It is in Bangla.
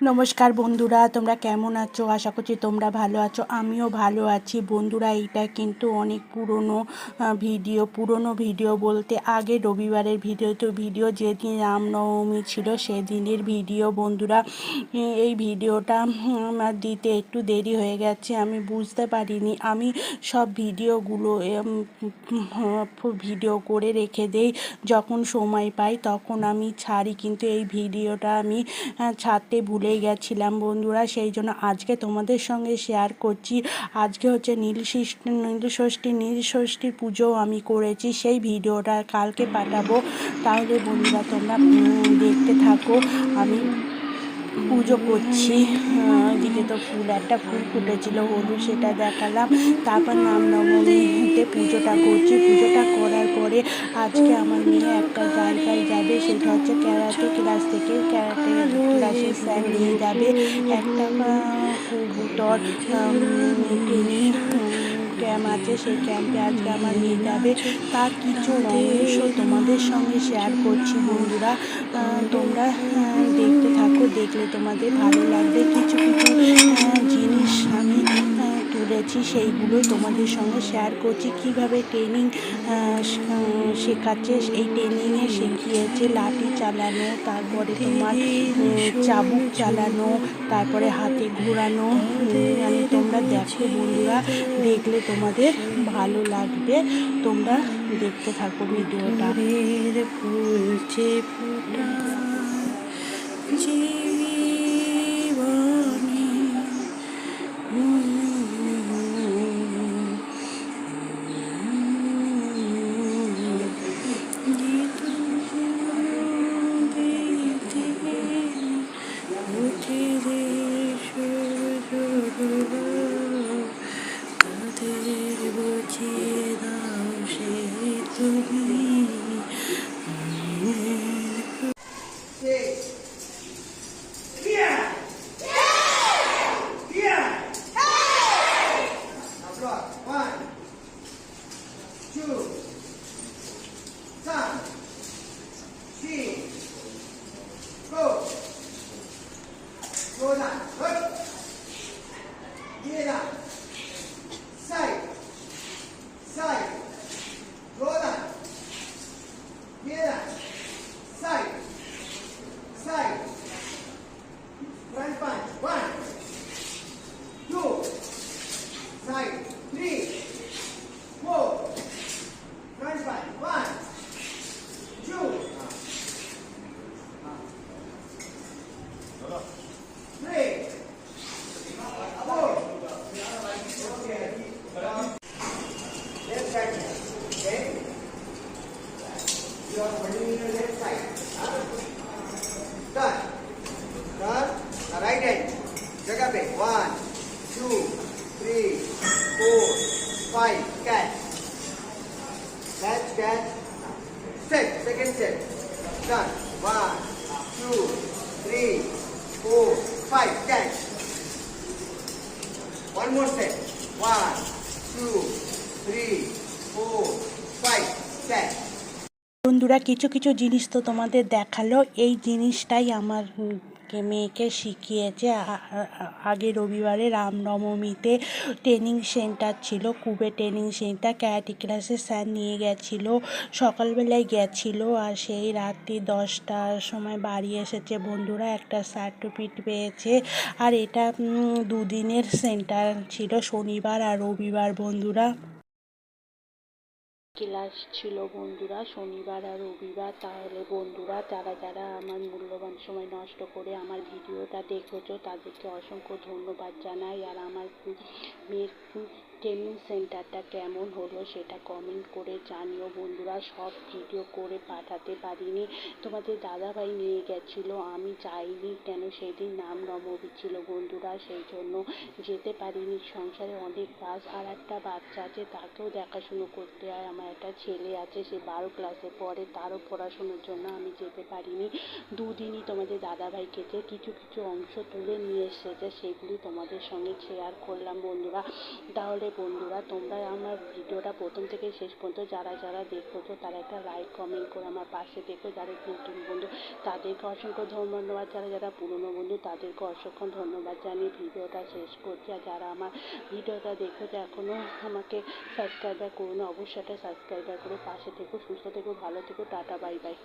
নমস্কার বন্ধুরা, তোমরা কেমন আছো? আশা করছি তোমরা ভালো আছো। আমিও ভালো আছি বন্ধুরা। এইটা কিন্তু অনেক পুরনো ভিডিও বলতে আগে রবিবারের ভিডিও যেদিন রামনবমী ছিল সেদিনের ভিডিও বন্ধুরা। এই ভিডিওটা আমার দিতে একটু দেরি হয়ে গেছে, আমি বুঝতে পারিনি। আমি সব ভিডিও করে রেখে দেই, যখন সময় পাই তখন আমি ছাড়ি, কিন্তু এই ভিডিওটা আমি ছাড়তে ভুলে গেছিলাম বন্ধুরা। সেই জন্য আজকে তোমাদের সঙ্গে শেয়ার করছি। আজকে হচ্ছে নীলষষ্ঠীর পুজোও আমি করেছি, সেই ভিডিওটা কালকে পাঠাবো। তাহলে বন্ধুরা তোমরা দেখতে থাকো। আমি পুজো করছি, এদিকে তো একটা ফুল ফুটেছিল হলুদ, সেটা দেখালাম। তারপর রামনবমীতে পুজোটা করছি। পুজোটা করার পরে আজকে আমার মেয়ে একটা জায়গায় যাবে, সেটা হচ্ছে ক্যারাটে ক্লাস থেকে। ক্যারাটে ক্লাসের স্যার নিয়ে যাবে একটা কবুতর ট্রেনিং ক্যাম্প আছে, সেই ক্যাম্পে আজকে আমার মেয়ে যাবে। তার কিছু অংশ তোমাদের সঙ্গে শেয়ার করছি বন্ধুরা। তোমরা দেখতে থাকো, দেখলে তোমাদের ভালো লাগবে। কিছু জিনিস আমি তুলেছি, সেইগুলোই তোমাদের সঙ্গে শেয়ার করছি। কিভাবে ট্রেনিং শেখাচ্ছে, এই ট্রেনিংয়ে শিখিয়েছে লাঠি চালানো, তারপরে তোমার চাবুক চালানো, তারপরে হাতে ঘোরানো। তোমরা দেখো বন্ধুরা, দেখলে তোমাদের ভালো লাগবে। তোমরা দেখতে থাকো ভিডিওটা। ফুলছে ফোটা জীবনে, তাদের বুঝিয়ে দাও সে তুমি। You are holding in your left side. Turn. Turn. The right hand. जगह पे 1, 2, 3, 4, 5. Catch. Catch. Catch. Step. Second step. Turn. 1, 2, 3, 4, 5. Catch. One more step. 1, 2, 3, 4, 5. Catch. বন্ধুরা, কিছু জিনিস তো তোমাদের দেখালো। এই জিনিসটাই আমার মেয়েকে শিখিয়েছে। আগে রবিবারে রামনবমীতে ট্রেনিং সেন্টার ছিল, কুবে ট্রেনিং সেন্টার। ক্যারাটে ক্লাসে স্যার নিয়ে গেছিলো, সকালবেলায় গেছিলো, আর সেই রাত্রি 10টার সময় বাড়ি এসেছে বন্ধুরা। একটা সার্টিফিকেট পেয়েছে। আর এটা দুদিনের সেন্টার ছিল, শনিবার আর রবিবার বন্ধুরা। ক্লাস ছিল বন্ধুরা শনিবার আর রবিবার। তাহলে বন্ধুরা, যারা আমার মূল্যবান সময় নষ্ট করে আমার ভিডিওটা দেখেছো তাদেরকে অসংখ্য ধন্যবাদ জানাই। আর আমার মেয়ের ট্রেনিং সেন্টারটা কেমন হলো সেটা কমেন্ট করে জানিও বন্ধুরা। সব ভিডিও করে পাঠাতে পারিনি, তোমাদের দাদাভাই নিয়ে গেছিলো, আমি যাইনি কেন, সেদিন রামনবমী ছিল বন্ধুরা, সেই জন্য যেতে পারিনি। সংসারে অনেক কাজ, আর একটা বাচ্চা আছে, তাকেও দেখাশুনো করতে হয়। আমার একটা ছেলে আছে, সে 12 ক্লাসে পড়ে, তারও পড়াশোনার জন্য আমি যেতে পারিনি। দুদিনই তোমাদের দাদাভাই কেটে কিছু অংশ তুলে নিয়ে এসেছে, সেগুলি তোমাদের সঙ্গে শেয়ার করলাম বন্ধুরা। তাহলে বন্ধুরা তোমরা আমার ভিডিওটা প্রথম থেকে শেষ পর্যন্ত যারা যারা দেখছো তারা একটা লাইক কমেন্ট করে আমার পাশে দেখো। যারা নতুন বন্ধু তাদেরকে অসংখ্য ধন্যবাদ, যারা যারা পুরনো বন্ধু তাদেরকে অসংখ্য ধন্যবাদ জানিয়ে ভিডিওটা শেষ করছি। আর যারা আমার ভিডিওটা দেখেছো এখনও আমাকে সাবস্ক্রাইবার করো না, অবশ্যই একটা সাবস্ক্রাইবার করে পাশে থেকো। সুস্থ থেকো, ভালো থেকো, টাটা বাই বাই।